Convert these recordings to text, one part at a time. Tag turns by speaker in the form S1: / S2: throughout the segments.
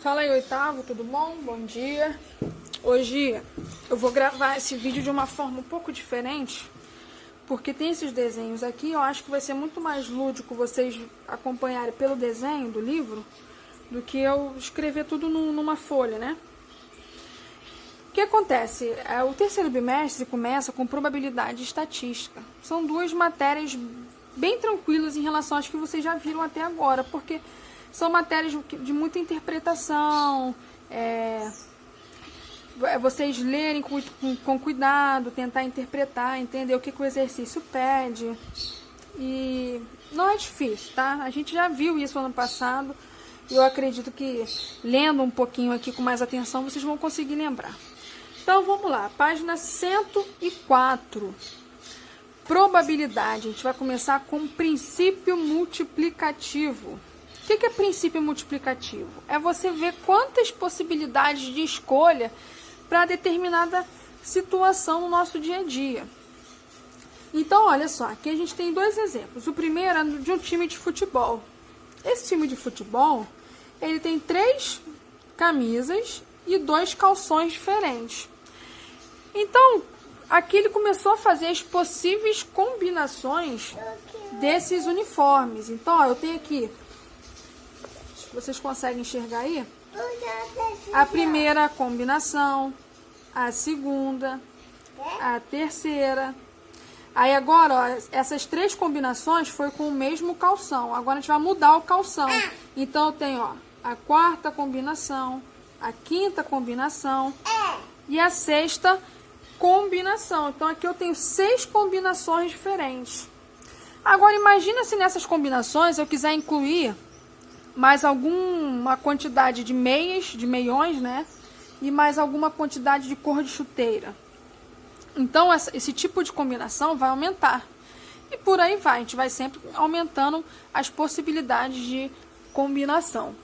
S1: Fala aí, oitavo, tudo bom? Bom dia. Hoje eu vou gravar esse vídeo de uma forma um pouco diferente, porque tem esses desenhos aqui. Eu acho que vai ser muito mais lúdico vocês acompanharem pelo desenho do livro do que eu escrever tudo numa folha, né? O que acontece? O terceiro bimestre começa com probabilidade e estatística. São duas matérias bem tranquilas em relação às que vocês já viram até agora, porque são matérias de muita interpretação, vocês lerem com cuidado, tentar interpretar, entender o que o exercício pede. E não é difícil, tá? A gente já viu isso ano passado e eu acredito que lendo um pouquinho aqui com mais atenção vocês vão conseguir lembrar. Então vamos lá, página 104. Probabilidade. A gente vai começar com o princípio multiplicativo. O que é princípio multiplicativo? É você ver quantas possibilidades de escolha para determinada situação no nosso dia a dia. Então, olha só, aqui a gente tem dois exemplos. O primeiro é de um time de futebol. Esse time de futebol, ele tem 3 camisas e 2 calções diferentes. Então, aqui ele começou a fazer as possíveis combinações desses uniformes. Então, ó, eu tenho aqui, vocês conseguem enxergar aí? A primeira combinação, a segunda, a terceira. Aí agora, ó, essas 3 combinações foi com o mesmo calção. Agora a gente vai mudar o calção. Então eu tenho, ó, a quarta combinação, a quinta combinação e a sexta combinação. Então aqui eu tenho 6 combinações diferentes. Agora imagina se nessas combinações eu quiser incluir mais alguma quantidade de meias, de meiões, né? E mais alguma quantidade de cor de chuteira. Então, esse tipo de combinação vai aumentar. E por aí vai, a gente vai sempre aumentando as possibilidades de combinação.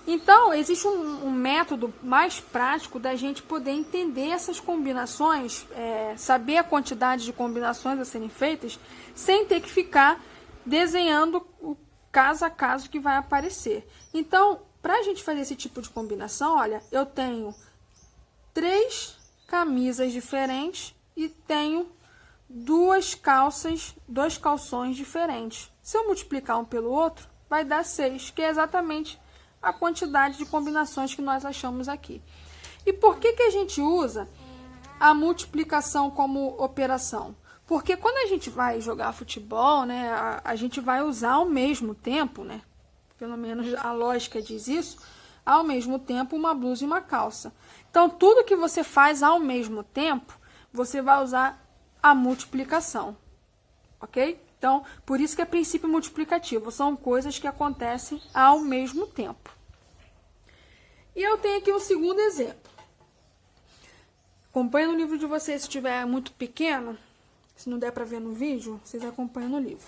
S1: Então, existe um método mais prático da gente poder entender essas combinações, saber a quantidade de combinações a serem feitas, sem ter que ficar desenhando o caso a caso que vai aparecer. Então, para a gente fazer esse tipo de combinação, olha, eu tenho 3 camisas diferentes e tenho 2 calções diferentes. Se eu multiplicar um pelo outro, vai dar 6, que é exatamente a quantidade de combinações que nós achamos aqui. E por que a gente usa a multiplicação como operação? Porque quando a gente vai jogar futebol, né, a gente vai usar ao mesmo tempo, né, pelo menos a lógica diz isso, ao mesmo tempo uma blusa e uma calça. Então, tudo que você faz ao mesmo tempo, você vai usar a multiplicação, ok? Então, por isso que é princípio multiplicativo, são coisas que acontecem ao mesmo tempo. E eu tenho aqui um segundo exemplo. Acompanha no livro de vocês, se estiver muito pequeno. Se não der para ver no vídeo, vocês acompanham no livro.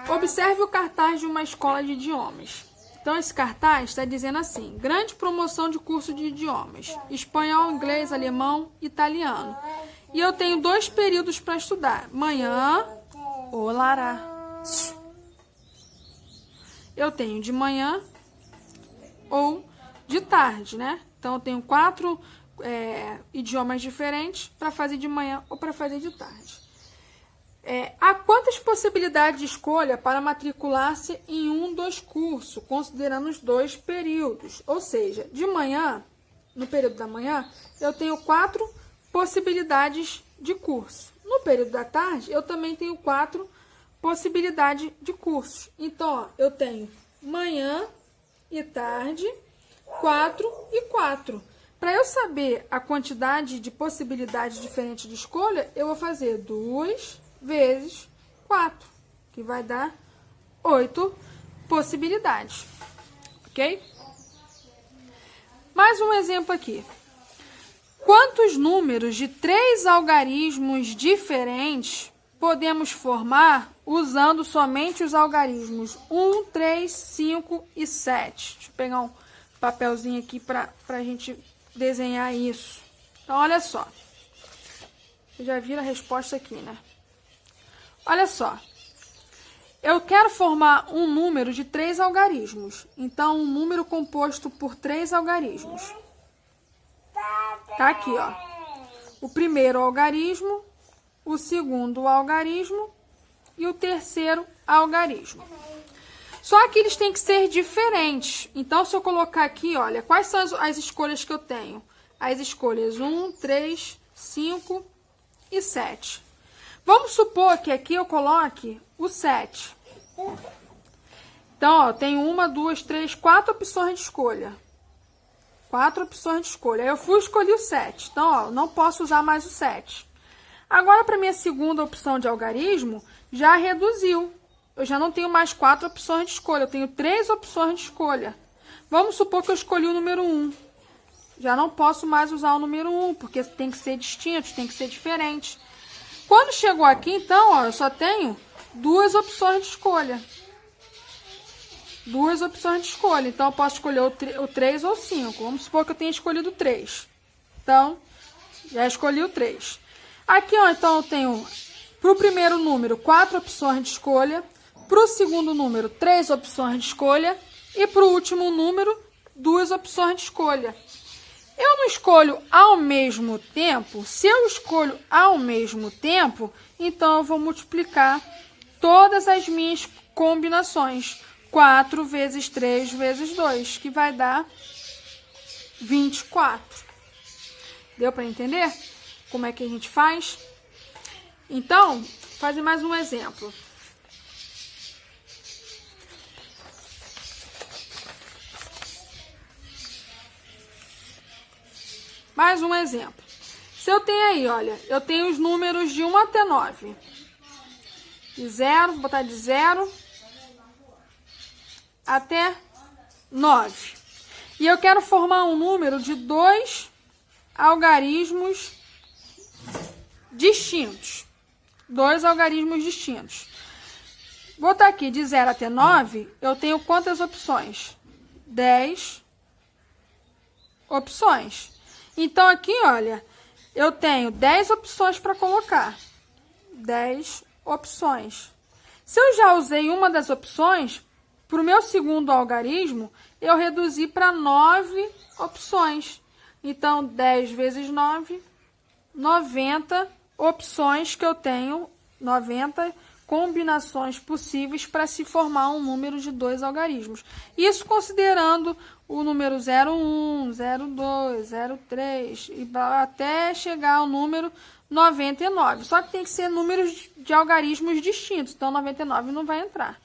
S1: Observe o cartaz de uma escola de idiomas. Então, esse cartaz está dizendo assim: grande promoção de curso de idiomas. Espanhol, inglês, alemão, italiano. E eu tenho 2 períodos para estudar. Manhã ou lará. Eu tenho de manhã ou de tarde, né? Então, eu tenho 4 idiomas diferentes para fazer de manhã ou para fazer de tarde. Há quantas possibilidades de escolha para matricular-se em um dos cursos, considerando os 2 períodos? Ou seja, de manhã, no período da manhã, eu tenho 4 possibilidades de curso. No período da tarde, eu também tenho 4 possibilidades de cursos. Então, ó, eu tenho manhã e tarde, 4 e 4. Para eu saber a quantidade de possibilidades diferentes de escolha, eu vou fazer 2 vezes 4, que vai dar 8 possibilidades, ok? Mais um exemplo aqui. Quantos números de 3 algarismos diferentes podemos formar usando somente os algarismos 1, 3, 5 e 7? Deixa eu pegar um papelzinho aqui para a gente desenhar isso. Então, olha só. Vocês já viram a resposta aqui, né? Olha só. eu quero formar um número de 3 algarismos. Então, um número composto por 3 algarismos. Tá aqui, ó. O primeiro algarismo, o segundo algarismo e o terceiro algarismo. Só que eles têm que ser diferentes. Então, se eu colocar aqui, olha, quais são as escolhas que eu tenho? As escolhas 1, 3, 5 e 7. Vamos supor que aqui eu coloque o 7. Então, ó, tem 1, 2, 3, 4 opções de escolha. 4 opções de escolha. Aí eu fui escolher o 7. Então, ó, não posso usar mais o 7. Agora, para minha segunda opção de algarismo, já reduziu. Eu já não tenho mais 4 opções de escolha. Eu tenho 3 opções de escolha. Vamos supor que eu escolhi o número 1. Já não posso mais usar o número 1, porque tem que ser distinto, tem que ser diferente. Quando chegou aqui, então, ó, eu só tenho 2 opções de escolha. 2 opções de escolha. Então, eu posso escolher o 3 ou o 5. Vamos supor que eu tenha escolhido o 3. Então, já escolhi o 3. Aqui, ó, então, eu tenho, para o primeiro número, 4 opções de escolha. Para o segundo número, 3 opções de escolha. E para o último número, 2 opções de escolha. Eu não escolho ao mesmo tempo. Se eu escolho ao mesmo tempo, então eu vou multiplicar todas as minhas combinações. 4 vezes 3 vezes 2, que vai dar 24. Deu para entender como é que a gente faz? Então, fazer mais um exemplo. Mais um exemplo. Se eu tenho aí, olha, eu tenho os números de 1 até 9. De 0, vou botar de 0 até 9. E eu quero formar um número de 2 algarismos distintos. 2 algarismos distintos. Vou botar aqui de 0 até 9, eu tenho quantas opções? 10 opções. Então, aqui, olha, eu tenho 10 opções para colocar. 10 opções. Se eu já usei uma das opções, para o meu segundo algarismo, eu reduzi para 9 opções. Então, 10 vezes 9, 90 opções que eu tenho, 90 combinações possíveis para se formar um número de 2 algarismos. Isso considerando o número 01, 02, 03 e até chegar ao número 99. Só que tem que ser números de algarismos distintos, então 99 não vai entrar.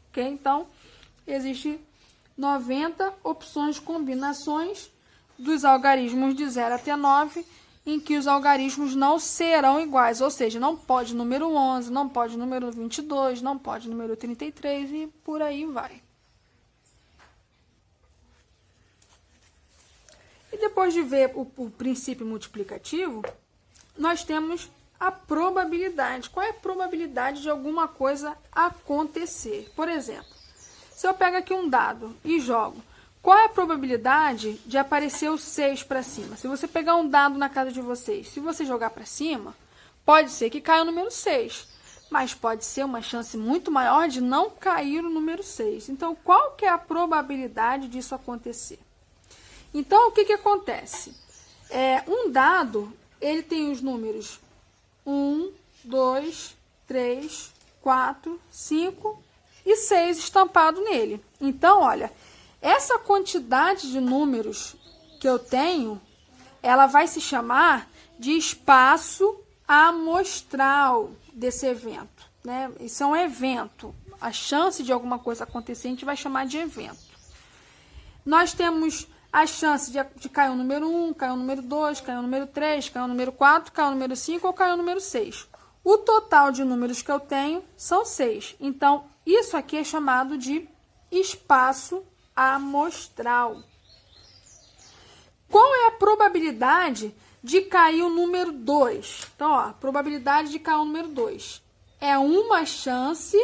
S1: Ok? Então, existe 90 opções de combinações dos algarismos de 0 até 9, em que os algarismos não serão iguais, ou seja, não pode número 11, não pode número 22, não pode número 33 e por aí vai. E depois de ver o princípio multiplicativo, nós temos a probabilidade. Qual é a probabilidade de alguma coisa acontecer? Por exemplo, se eu pego aqui um dado e jogo, qual é a probabilidade de aparecer o 6 para cima? Se você pegar um dado na casa de vocês, se você jogar para cima, pode ser que caia o número 6, mas pode ser uma chance muito maior de não cair o número 6. Então, qual que é a probabilidade disso acontecer? Então, o que que acontece? Um dado, ele tem os números 1, 2, 3, 4, 5 e 6 estampado nele. Então, olha, essa quantidade de números que eu tenho, ela vai se chamar de espaço amostral desse evento, né? Isso é um evento. A chance de alguma coisa acontecer, a gente vai chamar de evento. Nós temos a chance de cair o número 1, cair o número 2, cair o número 3, cair o número 4, cair o número 5 ou cair o número 6. O total de números que eu tenho são 6. Então, isso aqui é chamado de espaço amostral. Qual é a probabilidade de cair o número 2? Então, ó, a probabilidade de cair o número 2 é uma chance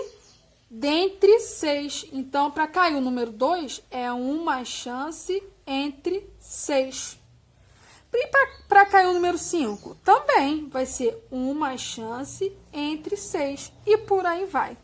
S1: dentre 6. Então, para cair o número 2, é uma chance entre 6. E para cair o número 5, também vai ser uma chance entre 6. E por aí vai.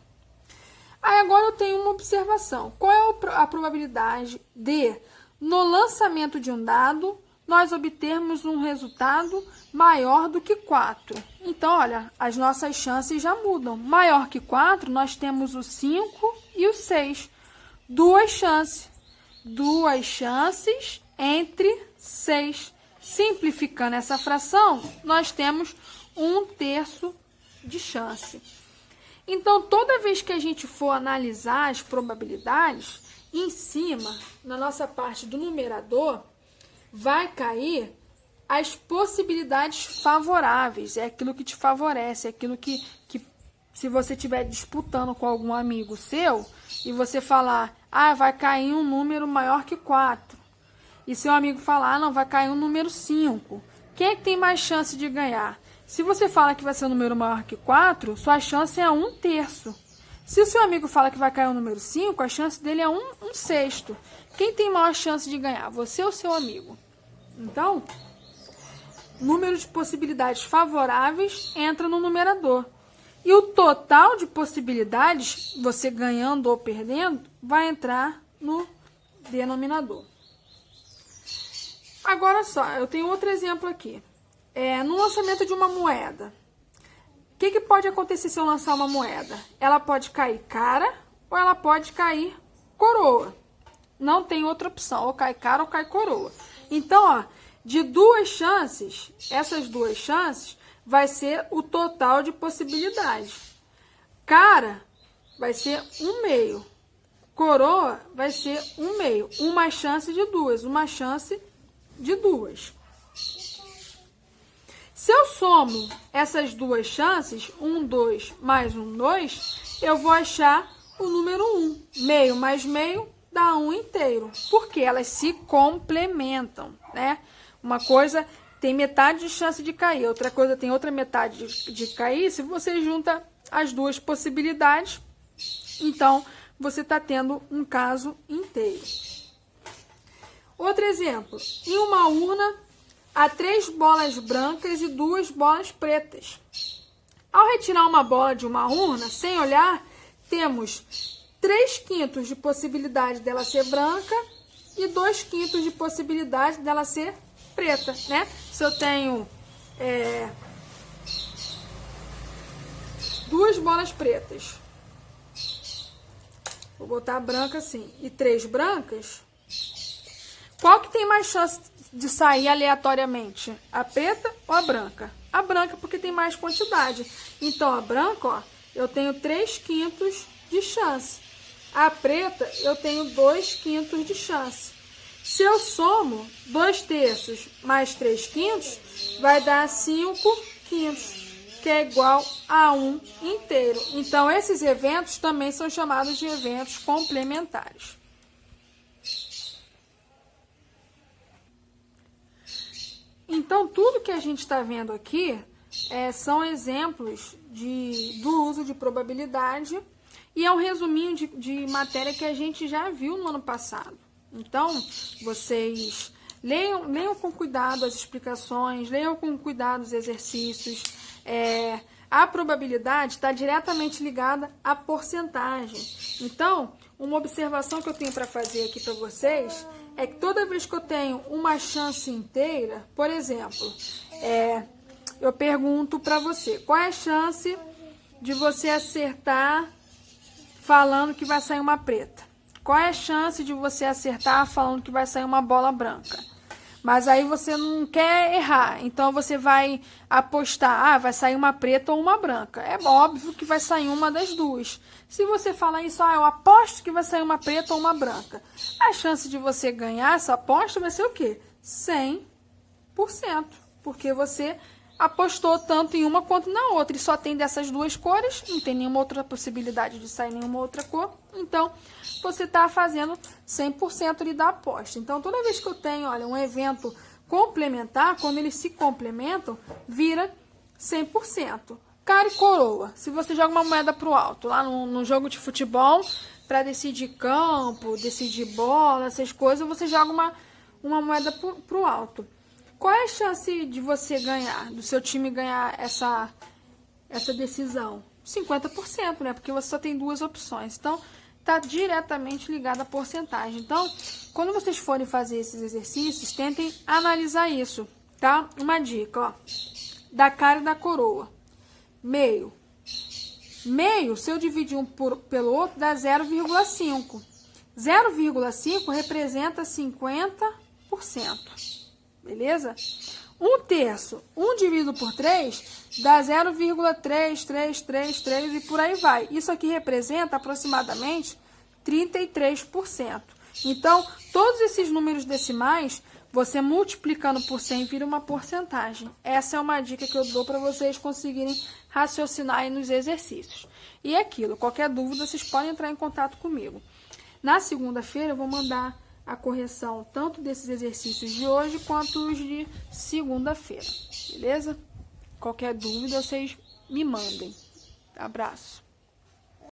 S1: Aí agora eu tenho uma observação. Qual é a probabilidade de, no lançamento de um dado, nós obtermos um resultado maior do que 4? Então, olha, as nossas chances já mudam. Maior que 4, nós temos o 5 e o 6. Duas chances. Duas chances entre 6. Simplificando essa fração, nós temos 1/3 de chance. Então, toda vez que a gente for analisar as probabilidades, em cima, na nossa parte do numerador, vai cair as possibilidades favoráveis. É aquilo que te favorece, é aquilo que se você estiver disputando com algum amigo seu, e você falar, vai cair um número maior que 4. E seu amigo falar, não, vai cair um número 5. Quem é que tem mais chance de ganhar? Se você fala que vai ser um número maior que 4, sua chance é 1/3. Se o seu amigo fala que vai cair um número 5, a chance dele é 1/6. Quem tem maior chance de ganhar? Você ou seu amigo? Então, número de possibilidades favoráveis entra no numerador. E o total de possibilidades, você ganhando ou perdendo, vai entrar no denominador. Agora só, eu tenho outro exemplo aqui. No lançamento de uma moeda. O que pode acontecer se eu lançar uma moeda? Ela pode cair cara ou ela pode cair coroa. Não tem outra opção, ou cai cara ou cai coroa. Então, de duas chances, essas duas chances vai ser o total de possibilidades. Cara vai ser 1/2. Coroa vai ser 1/2. Uma chance de duas, uma chance de duas. Se eu somo essas duas chances, 1, 2 mais 1, 2, eu vou achar o número 1. Meio mais meio dá 1/2. Porque elas se complementam, né? Uma coisa tem metade de chance de cair, outra coisa tem outra metade de cair. Se você junta as duas possibilidades, então você está tendo um caso inteiro. Outro exemplo. Em uma urna, há 3 bolas brancas e 2 bolas pretas. Ao retirar uma bola de uma urna, sem olhar, temos 3/5 de possibilidade dela ser branca e 2/5 de possibilidade dela ser preta, né? Se eu tenho 2 bolas pretas, vou botar a branca assim, e 3 brancas, qual que tem mais chance de sair aleatoriamente? A preta ou a branca? A branca, porque tem mais quantidade. Então, a branca, ó, eu tenho 3/5 de chance. A preta, eu tenho 2/5 de chance. Se eu somo 2/3 mais 3/5, vai dar 5/5, que é igual a 1/2. Então, esses eventos também são chamados de eventos complementares. Então, tudo que a gente está vendo aqui são exemplos do uso de probabilidade e é um resuminho de matéria que a gente já viu no ano passado. Então, vocês leiam com cuidado as explicações, leiam com cuidado os exercícios. A probabilidade está diretamente ligada à porcentagem. Então, uma observação que eu tenho para fazer aqui para vocês é que toda vez que eu tenho uma chance inteira, por exemplo, eu pergunto para você, qual é a chance de você acertar falando que vai sair uma preta? Qual é a chance de você acertar falando que vai sair uma bola branca? Mas aí você não quer errar, então você vai apostar, vai sair uma preta ou uma branca. É óbvio que vai sair uma das duas. Se você falar isso, eu aposto que vai sair uma preta ou uma branca. A chance de você ganhar essa aposta vai ser o quê? 100%. Porque você apostou tanto em uma quanto na outra. E só tem dessas duas cores, não tem nenhuma outra possibilidade de sair nenhuma outra cor. Então, você está fazendo 100% ali da aposta. Então, toda vez que eu tenho, um evento complementar, quando eles se complementam, vira 100%. Cara e coroa. Se você joga uma moeda para o alto, lá no jogo de futebol, para decidir campo, decidir bola, essas coisas, você joga uma moeda para o alto. Qual é a chance de você ganhar, do seu time ganhar essa decisão? 50%, né? Porque você só tem duas opções. Então, está diretamente ligado à porcentagem. Então, quando vocês forem fazer esses exercícios, tentem analisar isso, tá? Uma dica, ó. Da cara e da coroa. Meio. Meio, se eu dividir um pelo outro, dá 0,5. 0,5 representa 50%. Beleza? 1/3. 1 dividido por 3 dá 0,3333 e por aí vai. Isso aqui representa aproximadamente 33%. Então, todos esses números decimais, você multiplicando por 100 vira uma porcentagem. Essa é uma dica que eu dou para vocês conseguirem raciocinar aí nos exercícios. E é aquilo, qualquer dúvida, vocês podem entrar em contato comigo. Na segunda-feira, eu vou mandar a correção tanto desses exercícios de hoje quanto os de segunda-feira, beleza? Qualquer dúvida, vocês me mandem. Abraço.